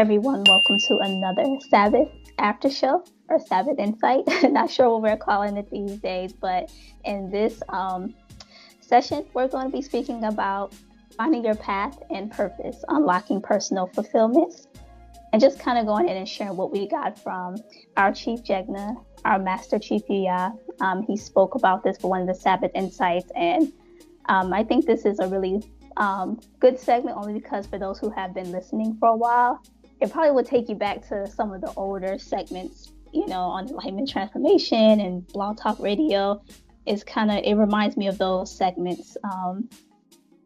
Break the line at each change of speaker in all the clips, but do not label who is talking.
everyone. Welcome to another Sabbath Aftershow or Sabbath Insight. Not sure what we're calling it these days, but in this session, we're going to be speaking about finding your path and purpose, unlocking personal fulfillment, and just kind of going in and sharing what we got from our Chief Jegna, our Master Chief Yuya. He spoke about this for one of the Sabbath Insights, and I think this is a really good segment only because for those who have been listening for a while, it probably would take you back to some of the older segments, on Enlightenment Transformation and Blog Talk Radio. It reminds me of those segments,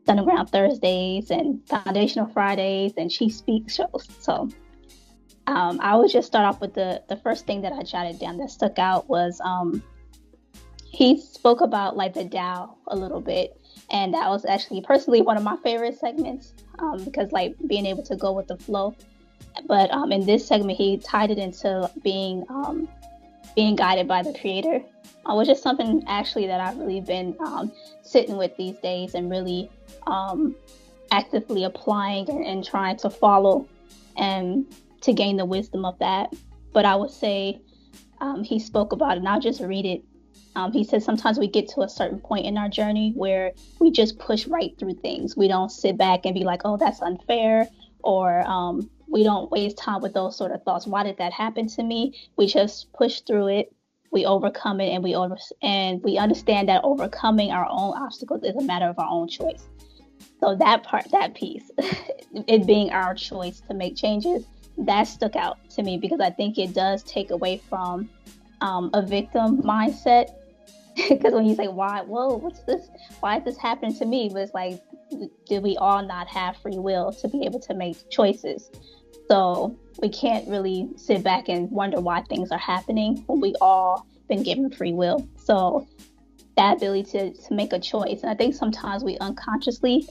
Underground Thursdays and Foundational Fridays and She Speaks shows. So I would just start off with the first thing that I jotted down that stuck out was he spoke about like the Tao a little bit. And that was actually personally one of my favorite segments because like being able to go with the flow. But in this segment, he tied it into being guided by the Creator, which is something actually that I've really been sitting with these days and really actively applying and trying to follow and to gain the wisdom of that. But I would say he spoke about it, and I'll just read it. He says sometimes we get to a certain point in our journey where we just push right through things. We don't sit back and be like, oh, that's unfair, or we don't waste time with those sort of thoughts. Why did that happen to me? We just push through it. We overcome it, and we understand that overcoming our own obstacles is a matter of our own choice. So that piece, it being our choice to make changes, that stuck out to me because I think it does take away from a victim mindset. Because when you say, what's this? Why is this happening to me? But it's like, do we all not have free will to be able to make choices? So we can't really sit back and wonder why things are happening when we all been given free will. So that ability to make a choice. And I think sometimes we unconsciously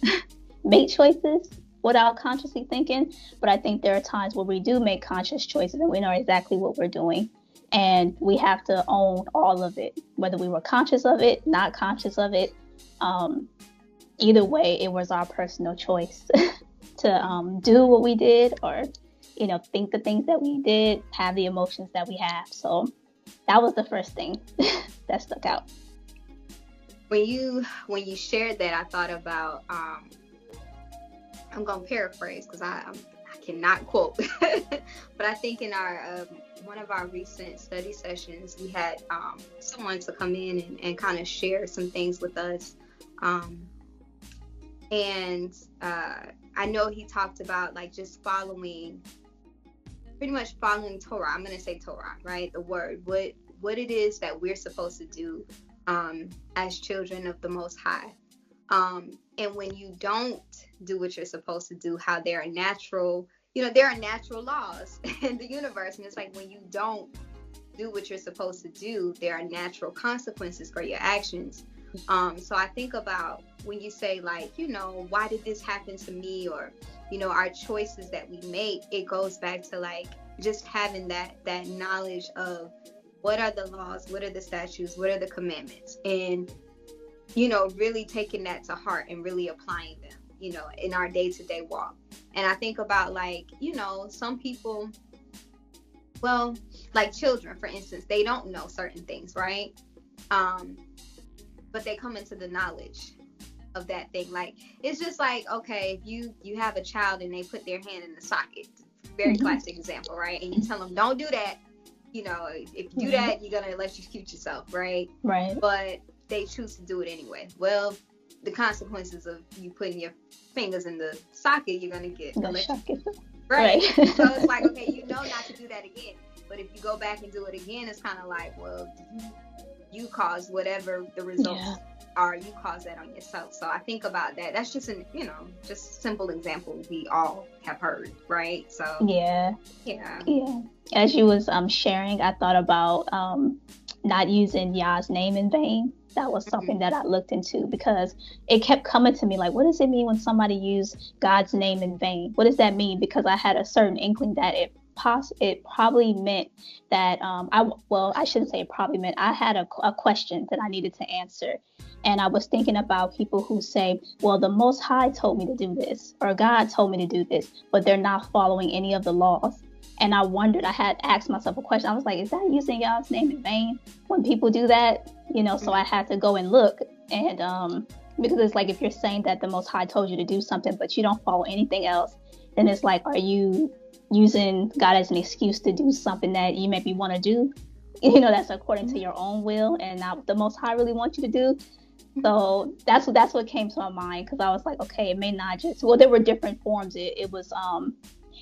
make choices without consciously thinking. But I think there are times where we do make conscious choices and we know exactly what we're doing. And we have to own all of it, whether we were conscious of it, not conscious of it. Either way, it was our personal choice to do what we did or, think the things that we did, have the emotions that we have. So that was the first thing that stuck out.
When you shared that, I thought about, I'm going to paraphrase because I cannot quote, but I think in our one of our recent study sessions, we had someone to come in and kind of share some things with us. And I know he talked about like just pretty much following Torah. I'm going to say Torah, right? The word, what it is that we're supposed to do as children of the Most High. And when you don't do what you're supposed to do, how there are natural laws in the universe. And it's like when you don't do what you're supposed to do, there are natural consequences for your actions. So I think about when you say like, why did this happen to me? Or, our choices that we make, it goes back to like just having that knowledge of what are the laws, what are the statutes, what are the commandments, and, really taking that to heart and really applying them, in our day-to-day walk. And I think about like, some people, well, like children, for instance, they don't know certain things, right? But they come into the knowledge of that thing. Like, it's just like, okay, if you have a child and they put their hand in the socket, very classic example, right? And you tell them, don't do that. If you do that, you're going to electrocute yourself, right?
Right.
But they choose to do it anyway. Well, the consequences of you putting your fingers in the socket, you're going to get electrocuted. Right. So it's like, okay, not to do that again. But if you go back and do it again, it's kind of like, well, you caused whatever the results are. You caused that on yourself. So I think about that. That's just just simple example we all have heard, right? So
yeah. As you was sharing, I thought about not using Yah's name in vain. That was something that I looked into because it kept coming to me like, what does it mean when somebody used God's name in vain? What does that mean? Because I had a certain inkling that it probably meant that I shouldn't say it probably meant, I had a question that I needed to answer. And I was thinking about people who say, well, the Most High told me to do this, or God told me to do this, but they're not following any of the laws. And I wondered, I had asked myself a question. I was like, is that using God's name in vain when people do that? So I had to go and look. And because it's like, if you're saying that the Most High told you to do something, but you don't follow anything else, then it's like, are you using God as an excuse to do something that you maybe want to do? That's according to your own will and not what the Most High really wants you to do. So that's what came to my mind, because I was like, okay, it may not just, well, there were different forms. It was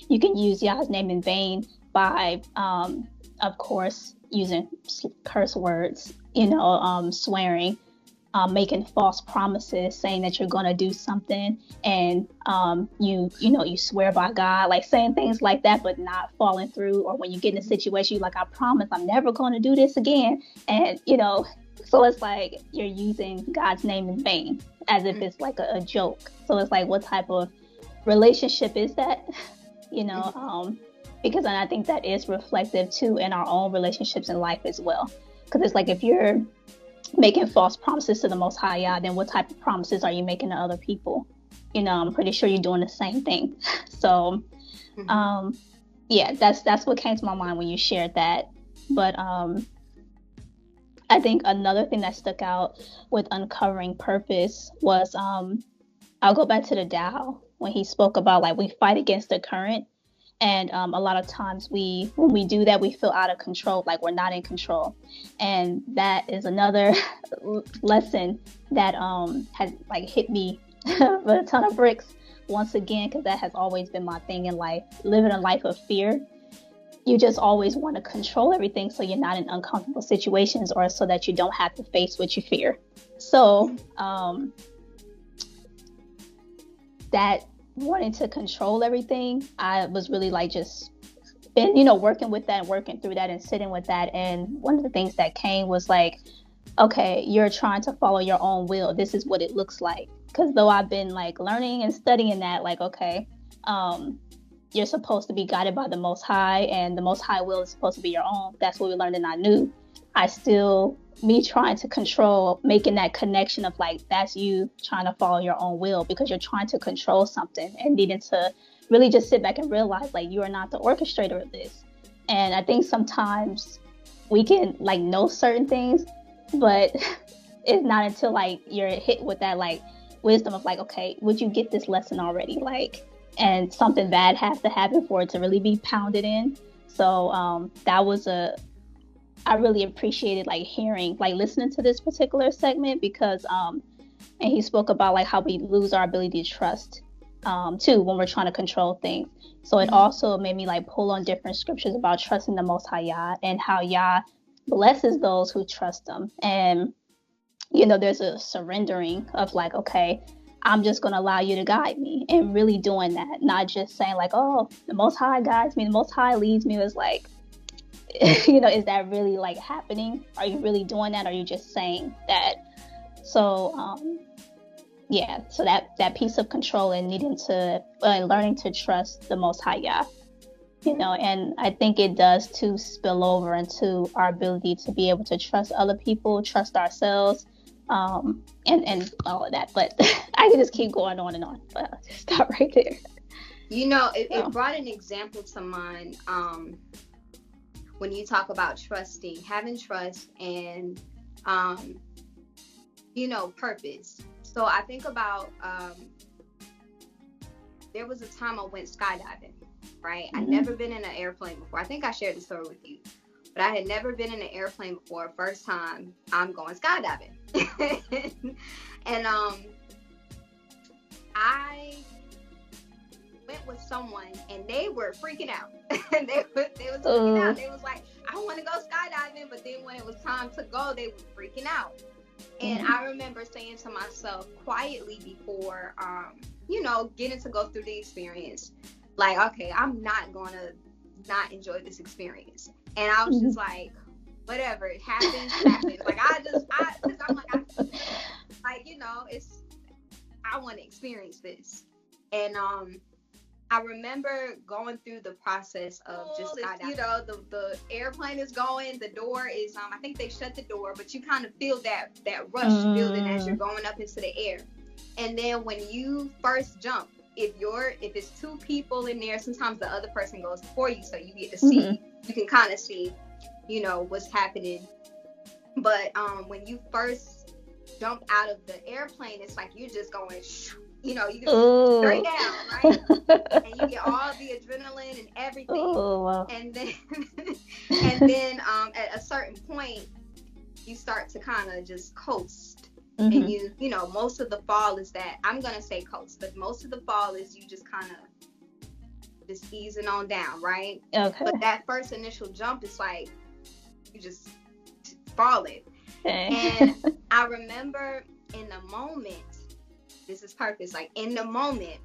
you can use Yah's name in vain by of course using curse words, swearing, making false promises, saying that you're going to do something, and you swear by God, like saying things like that but not following through. Or when you get in a situation, you're like, I promise I'm never going to do this again, and so it's like you're using God's name in vain, as if it's like a joke. So it's like, what type of relationship is that? Because I think that is reflective too in our own relationships in life as well. Because it's like, if you're making false promises to the Most High Yah, then what type of promises are you making to other people? I'm pretty sure you're doing the same thing. So, yeah, that's what came to my mind when you shared that. But I think another thing that stuck out with uncovering purpose was, I'll go back to the Tao when he spoke about, like, we fight against the current. And a lot of times when we do that, we feel out of control, like we're not in control. And that is another lesson that has like hit me with a ton of bricks once again, because that has always been my thing in life. Living a life of fear, you just always want to control everything so you're not in uncomfortable situations, or so that you don't have to face what you fear. So that wanting to control everything, I was really like just been, working with that and working through that and sitting with that. And one of the things that came was like, okay, you're trying to follow your own will. This is what it looks like. Because though I've been like learning and studying that, like, okay, you're supposed to be guided by the Most High, and the Most High will is supposed to be your own. That's what we learned in our new. Me trying to control, making that connection of like, that's you trying to follow your own will because you're trying to control something, and needing to really just sit back and realize, like, you are not the orchestrator of this. And I think sometimes we can like know certain things, but it's not until like you're hit with that like wisdom of like, okay, would you get this lesson already? Like, and something bad has to happen for it to really be pounded in. So that was I really appreciated like hearing, like listening to this particular segment, because and he spoke about like how we lose our ability to trust too when we're trying to control things. So it also made me like pull on different scriptures about trusting the Most High Yah, and how Yah blesses those who trust him. And there's a surrendering of like, okay, I'm just going to allow you to guide me, and really doing that, not just saying like, oh, the Most High guides me, the Most High leads me. It's like, is that really like happening? Are you really doing that? Or are you just saying that? So yeah, so that piece of control and needing to learning to trust the Most High Yah, and I think it does to spill over into our ability to be able to trust other people, trust ourselves, and all of that. But I can just keep going on and on, but I'll just stop right there.
It brought an example to mind. When you talk about trusting, having trust, and purpose. So I think about there was a time I went skydiving, right? I'd never been in an airplane before. I think I shared the story with you, but I had never been in an airplane before. First time I'm going skydiving. And I went with someone, and they were freaking out. they was freaking out. They was like, I want to go skydiving, but then when it was time to go, they were freaking out. And I remember saying to myself quietly before, getting to go through the experience, like, okay, I'm not going to not enjoy this experience. And I was just like, whatever, it happens. Like, because I'm like, I want to experience this. And I remember going through the process of just skydiving. You know, the airplane is going, the door is I think they shut the door, but you kind of feel that rush building as you're going up into the air. And then when you first jump, if it's two people in there, sometimes the other person goes before you, so you get to see, you can kind of see, you know, what's happening. But when you first jump out of the airplane, it's like you're just going, you know, you go straight down, right? And you get all the adrenaline and everything. Wow. And then at a certain point, you start to kind of just coast. And you know, most of the fall is that, I'm going to say coast, but most of the fall is you just kind of just easing on down, right?
Okay.
But that first initial jump is like, you just falling. Okay. And I remember in the moment, this is purpose, like in the moment,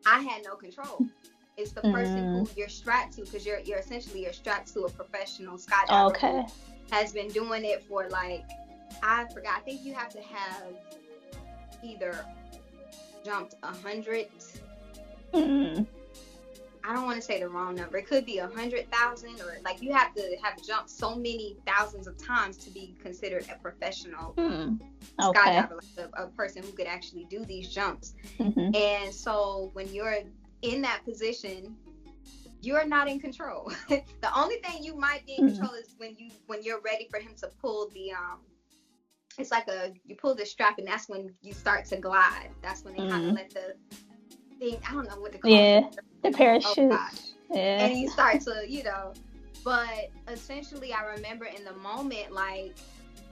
I had no control. It's the person who you're strapped to, because you're essentially strapped to a professional skydiver who has been doing it for like, I forgot, I think you have to have either jumped 100. I don't want to say the wrong number. It could be 100,000, or like you have to have jumped so many thousands of times to be considered a professional skydiver, like a person who could actually do these jumps. And so when you're in that position, you're not in control. The only thing you might be in control is when you're ready for him to pull the it's like you pull the strap, and that's when you start to glide. That's when they kind of let the thing, I don't know what to call it.
The parachute.
Oh gosh. Yeah. And you start to, you know, but essentially I remember in the moment, like,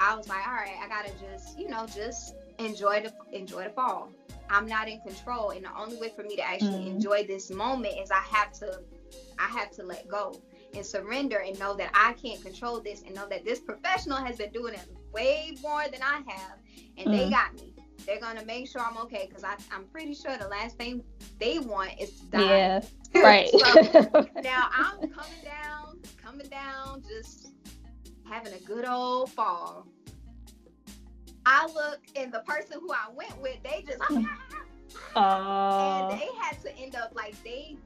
I was like, all right, I gotta just, you know, just enjoy the fall. I'm not in control, and the only way for me to actually enjoy this moment is I have to let go and surrender and know that I can't control this, and know that this professional has been doing it way more than I have, and they got me. They're gonna make sure I'm okay, because I'm pretty sure the last thing they want is to die.
Yeah, right.
So now I'm coming down, just having a good old fall. I look, and the person who I went with, they just and they had to end up like they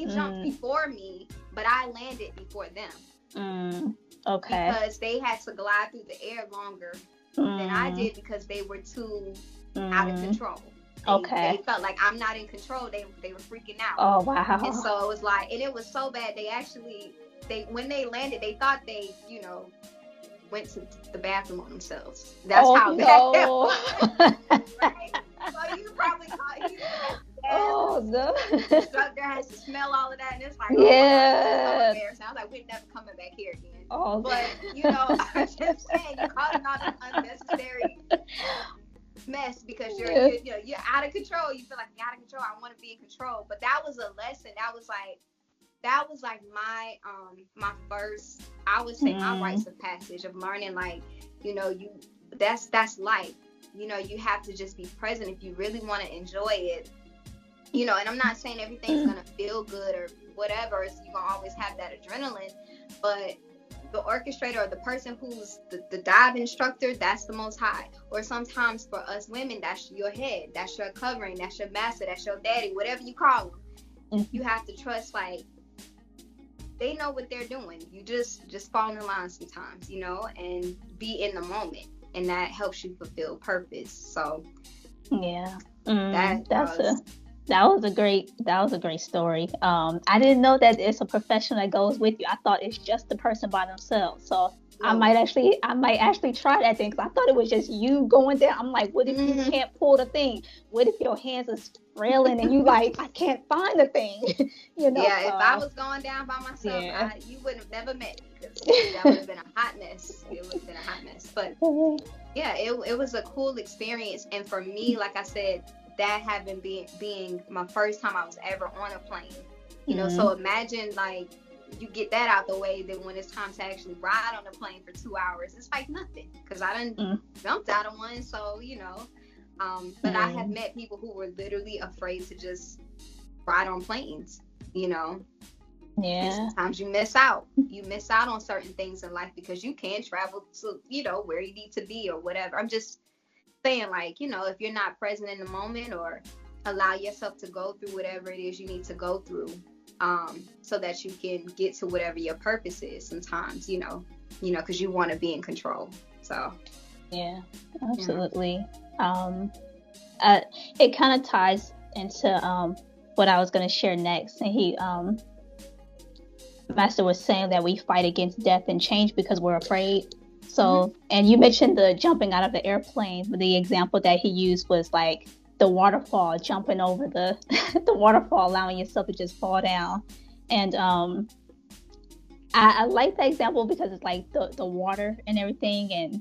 jumped before me, but I landed before them.
Okay.
Because they had to glide through the air longer than I did, because they were too out of control. They felt like I'm not in control. They were freaking out.
Oh wow.
And so it was like, and it was so bad. They when they landed, they thought they, you know, went to the bathroom on themselves. That's how bad that was. Right? So you probably caught you.
Oh no.
The instructor has to smell all of that, and it's like,
yeah.
So embarrassing. I was like, we're never coming back here again.
Oh,
but you know, I'm just saying, you caught him on an unnecessary mess, because you're out of control. You feel like you're out of control. I want to be in control. But that was a lesson. That was like my first, I would say, my rites of passage of learning, like, you know, that's life. You know, you have to just be present if you really want to enjoy it. You know, and I'm not saying everything's gonna feel good or whatever, so you're gonna always have that adrenaline, but the orchestrator, or the person who's the dive instructor, that's the Most High. Or sometimes for us women, that's your head, that's your covering, that's your master, that's your daddy, whatever you call them. You have to trust, like, they know what they're doing. You just fall in line sometimes, you know, and be in the moment, and that helps you fulfill purpose. So
yeah, that was a great story. I didn't know that it's a professional that goes with you. I thought it's just the person by themselves. So I might actually try that thing, because I thought it was just you going there. I'm like, what if you can't pull the thing? What if your hands are trailing and you like, I can't find the thing? You know.
Yeah, if I was going down by myself, you would have never met me, because that would have been a hot mess. It would have been a hot mess. But yeah, it was a cool experience, and for me, like I said, that having being my first time I was ever on a plane, you know. So imagine, like, you get that out the way, then when it's time to actually ride on a plane for 2 hours, it's like nothing, because I done jumped out of one. So, you know, but I have met people who were literally afraid to just ride on planes, you know. And sometimes you miss out on certain things in life, because you can travel to, you know, where you need to be or whatever. I'm just saying, like, you know, if you're not present in the moment, or allow yourself to go through whatever it is you need to go through, so that you can get to whatever your purpose is. Sometimes, because you want to be in control. So
Yeah, absolutely. Uh, it kind of ties into what I was going to share next. And Master was saying that we fight against death and change because we're afraid. So, and you mentioned the jumping out of the airplane. But the example that he used was like the waterfall, jumping over the the waterfall, allowing yourself to just fall down. And I like that example because it's like the water and everything,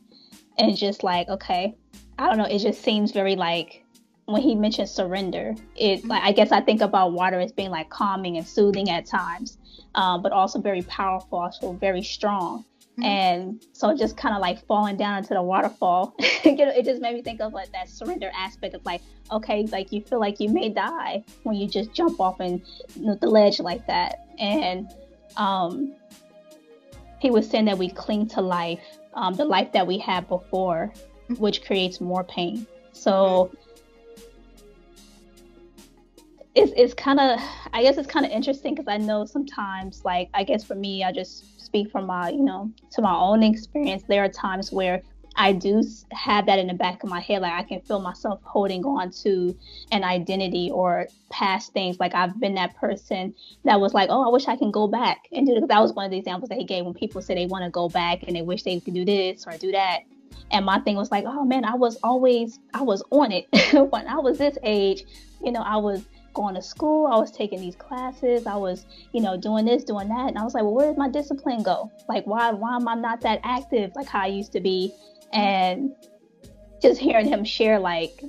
and just like, okay, I don't know, it just seems very like when he mentioned surrender, it like, I guess I think about water as being like calming and soothing at times, but also very powerful, also very strong. And so just kind of like falling down into the waterfall, it just made me think of like that surrender aspect of like, okay, like you feel like you may die when you just jump off and the ledge like that. And he was saying that we cling to life, the life that we had before, which creates more pain. So it's kind of, I guess it's kind of interesting because I know sometimes, like, I guess for me, I just speak from my, to my own experience. There are times where I do have that in the back of my head. Like I can feel myself holding on to an identity or past things. Like I've been that person that was like, oh, I wish I can go back and do it. That was one of the examples that he gave when people say they want to go back and they wish they could do this or do that. And my thing was like, oh man, I was on it when I was this age. I was going to school, I was taking these classes, I was, doing this, doing that. And I was like, well, where did my discipline go? Like, why am I not that active like how I used to be? And just hearing him share, like,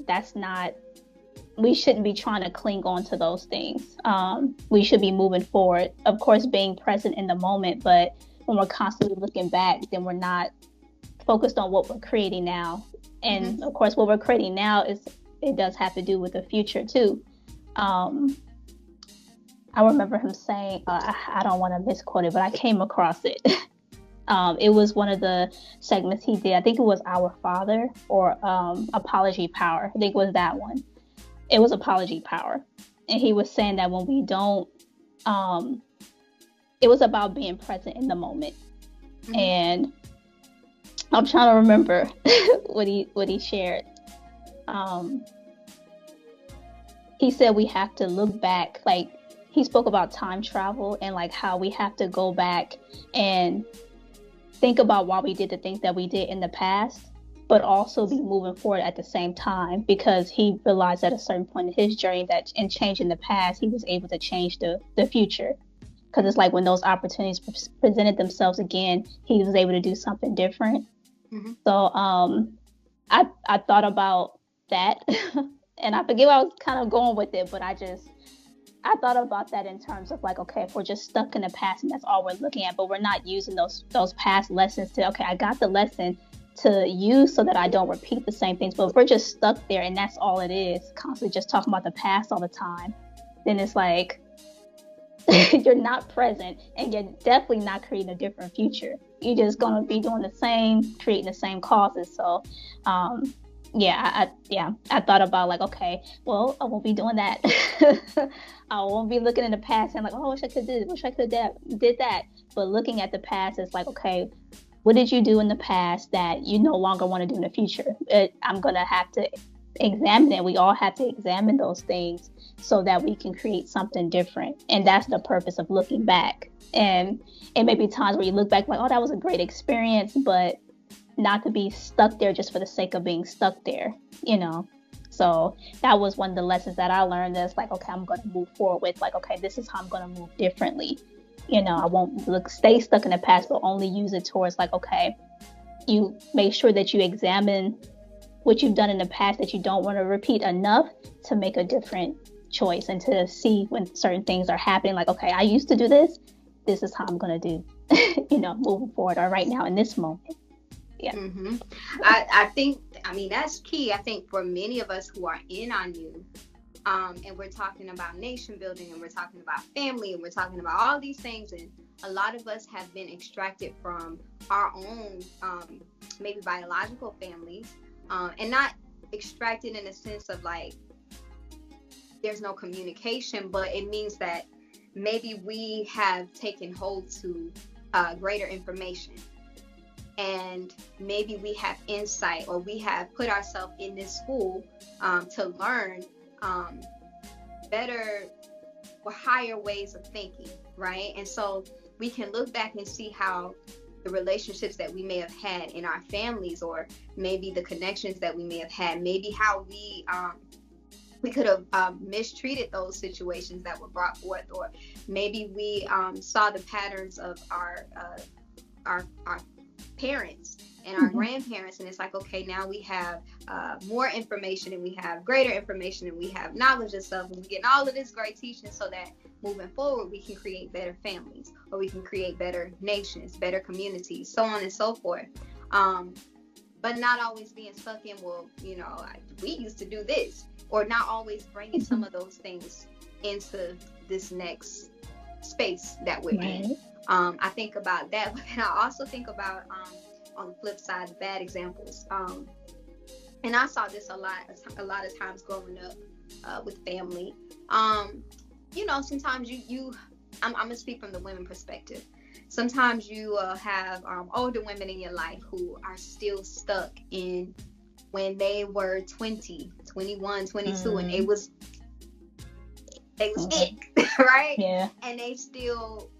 we shouldn't be trying to cling on to those things. We should be moving forward. Of course, being present in the moment, but when we're constantly looking back, then we're not focused on what we're creating now. And of course, what we're creating now it does have to do with the future too. I remember him saying, I don't want to misquote it, but I came across it. It was one of the segments he did. I think it was Our Father or Apology Power. I think it was that one. It was Apology Power. And he was saying that when we don't, it was about being present in the moment. And I'm trying to remember what he shared. He said we have to look back, like he spoke about time travel and like how we have to go back and think about why we did the things that we did in the past, but also be moving forward at the same time, because he realized at a certain point in his journey that in changing the past, he was able to change the future. Because it's like when those opportunities presented themselves again, he was able to do something different. So I thought about that. And I forget where I was kind of going with it, but I thought about that in terms of like, okay, if we're just stuck in the past and that's all we're looking at, but we're not using those past lessons to, okay, I got the lesson to use so that I don't repeat the same things. But if we're just stuck there and that's all it is, constantly just talking about the past all the time, then it's like you're not present and you're definitely not creating a different future. You're just going to be doing the same, creating the same causes. So, I thought about like, okay, well, I won't be doing that. I won't be looking in the past and like, oh, I wish I could do this, wish I could did that. But looking at the past, it's like, okay, what did you do in the past that you no longer want to do in the future? I'm gonna have to examine it. We all have to examine those things so that we can create something different. And that's the purpose of looking back. And it may be times where you look back like, oh, that was a great experience, but not to be stuck there just for the sake of being stuck there, So that was one of the lessons that I learned. That's like, okay, I'm going to move forward with like, okay, this is how I'm going to move differently. I won't stay stuck in the past, but only use it towards like, okay, you make sure that you examine what you've done in the past that you don't want to repeat enough to make a different choice and to see when certain things are happening. Like, okay, I used to do this. This is how I'm going to do, moving forward or right now in this moment. Yeah.
I think, that's key. I think for many of us who are in our youth, and we're talking about nation building and we're talking about family and we're talking about all these things, and a lot of us have been extracted from our own maybe biological families, and not extracted in a sense of like there's no communication, but it means that maybe we have taken hold to greater information, and maybe we have insight, or we have put ourselves in this school to learn better or higher ways of thinking, right? And so we can look back and see how the relationships that we may have had in our families, or maybe the connections that we may have had, maybe how we could have mistreated those situations that were brought forth, or maybe we saw the patterns of our parents and our grandparents, and it's like, okay, now we have more information, and we have greater information, and we have knowledge of stuff, and we get all of this great teaching, so that moving forward we can create better families, or we can create better nations, better communities, so on and so forth. But not always being stuck in, well, we used to do this, or not always bringing some of those things into this next space that we're in. I think about that, but then I also think about on the flip side, the bad examples. And I saw this a lot of times growing up with family. Sometimes I'm gonna speak from the women perspective. Sometimes you have older women in your life who are still stuck in when they were 20, 21, 22, and they was it, right?
Yeah.
And they still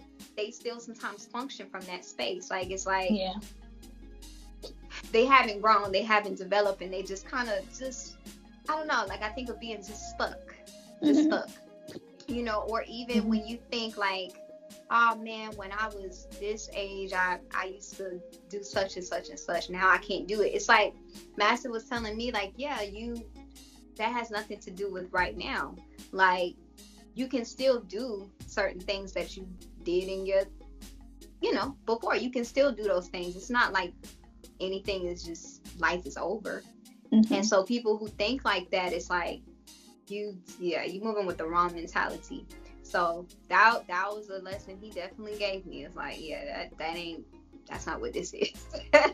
sometimes function from that space. Like, it's like,
yeah,
they haven't grown, they haven't developed, and they just kind of I don't know, like, I think of being just stuck, or even when you think like, oh man, when I was this age, I used to do such and such and such, now I can't do it. It's like Master was telling me, like, yeah, that has nothing to do with right now. Like, you can still do certain things that you did in your, before. You can still do those things. It's not like anything is just, life is over. And so people who think like that, it's like, you moving with the wrong mentality. So that was a lesson he definitely gave me. It's like, yeah, that's not what this is. That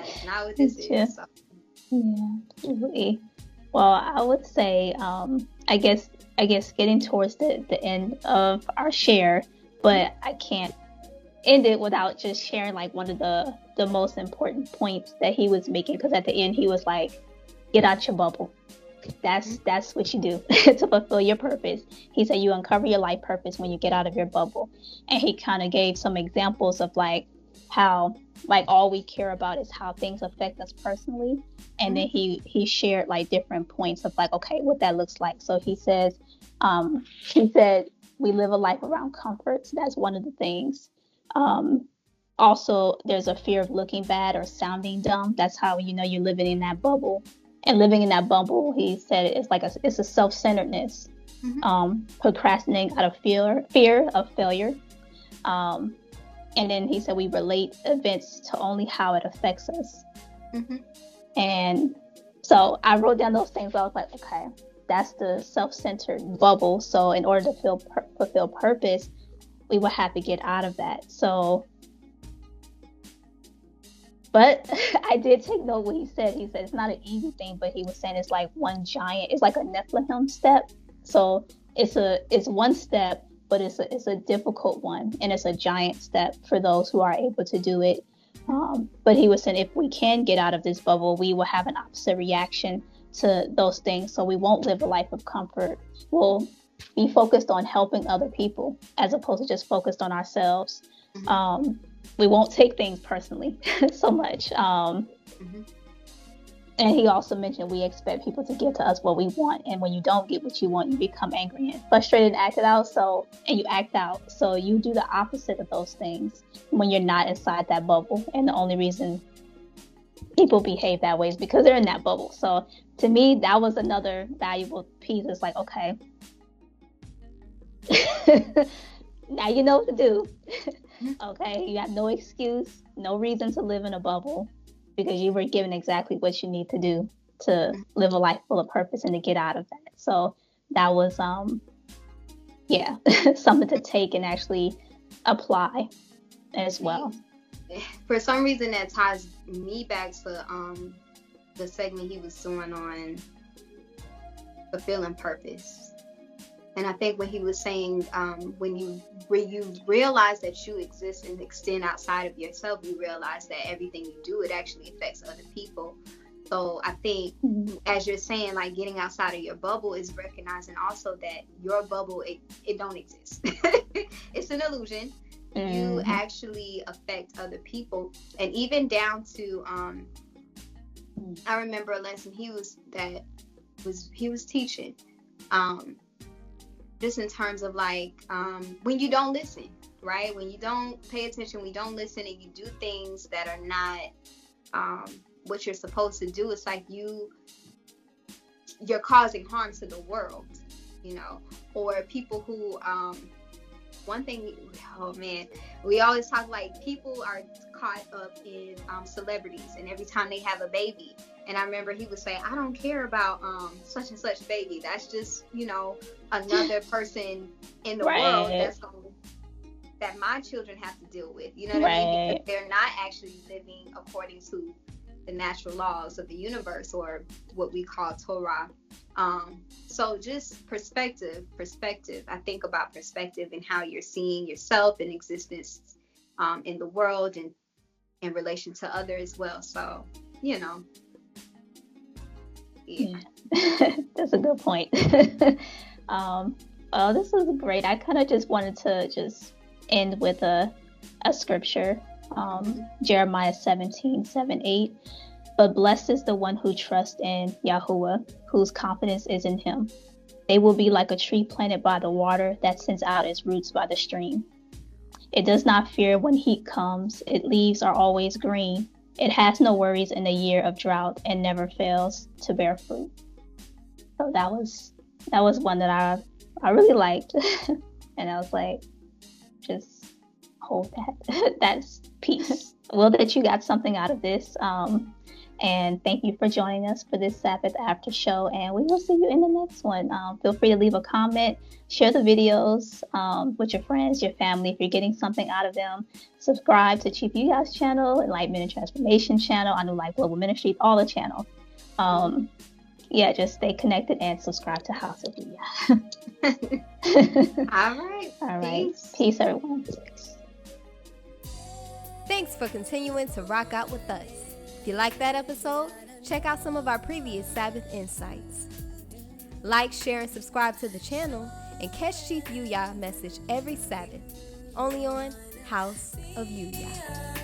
is not what this is. So.
Yeah, absolutely. Well, I would say, I guess getting towards the end of our share, but I can't end it without just sharing like one of the most important points that he was making, because at the end he was like, get out your bubble. That's what you do to fulfill your purpose. He said you uncover your life purpose when you get out of your bubble. And he kind of gave some examples of like how, like, all we care about is how things affect us personally. And then he shared like different points of like, okay, what that looks like. So he said we live a life around comforts. That's one of the things. Also, there's a fear of looking bad or sounding dumb. That's how you're living in that bubble. And living in that bubble, he said, it's a self-centeredness, procrastinating out of fear of failure. And then he said we relate events to only how it affects us. And so I wrote down those things. I was like, okay, that's the self-centered bubble. So in order to fulfill purpose, we would have to get out of that. So, but I did take note what he said. He said it's not an easy thing, but he was saying it's like it's like a Nephilim step. So it's one step, but it's a difficult one, and it's a giant step for those who are able to do it. But he was saying if we can get out of this bubble, we will have an opposite reaction to those things. So we won't live a life of comfort. We'll be focused on helping other people as opposed to just focused on ourselves. We won't take things personally so much. And he also mentioned we expect people to give to us what we want. And when you don't get what you want, you become angry and frustrated and act out. And you act out. So you do the opposite of those things when you're not inside that bubble. And the only reason people behave that way is because they're in that bubble. So to me, that was another valuable piece. It's like, okay, now you know what to do. Okay, you have no excuse, no reason to live in a bubble, because you were given exactly what you need to do to live a life full of purpose and to get out of that. So that was something to take and actually apply as well.
For some reason, that ties me back to the segment he was doing on fulfilling purpose. And I think when he was saying, when you realize that you exist and extend outside of yourself, you realize that everything you do, it actually affects other people. So I think, as you're saying, like getting outside of your bubble is recognizing also that your bubble, it don't exist. It's an illusion. You actually affect other people, and even down to I remember a lesson he was teaching, just in terms of like when you don't listen, right? When you don't pay attention, when you don't listen, and you do things that are not what you're supposed to do, it's like you're causing harm to the world, you know. Or people who one thing, oh man, we always talk like people are caught up in celebrities, and every time they have a baby, and I remember he would say, I don't care about such and such baby, that's just, you know, another person in the world that my children have to deal with, you know what I mean? Because they're not actually living according to the natural laws of the universe, or what we call Torah. So just perspective. I think about perspective and how you're seeing yourself and existence in the world and in relation to others as well. So, you know.
Yeah. That's a good point. Well, this is great. I kind of just wanted to just end with a scripture. Jeremiah 17:7-8. But blessed is the one who trusts in Yahuwah, whose confidence is in him. They will be like a tree planted by the water that sends out its roots by the stream. It does not fear when heat comes. Its leaves are always green. It has no worries in a year of drought and never fails to bear fruit. So that was one that I really liked. And I was like, just hold that. That's peace. Well, that you got something out of this. And thank you for joining us for this Sabbath after show. And we will see you in the next one. Feel free to leave a comment, share the videos with your friends, your family, if you're getting something out of them. Subscribe to Chief Yuya's channel, Enlightenment and Transformation channel, Anu Life Global Ministry, all the channels. Yeah, just stay connected and subscribe to House of Yuya.
All right.
Peace, everyone.
Thanks for continuing to rock out with us. If you like that episode, check out some of our previous Sabbath insights. Like, share, and subscribe to the channel, and catch Chief Yuya message every Sabbath, only on House of Yuya.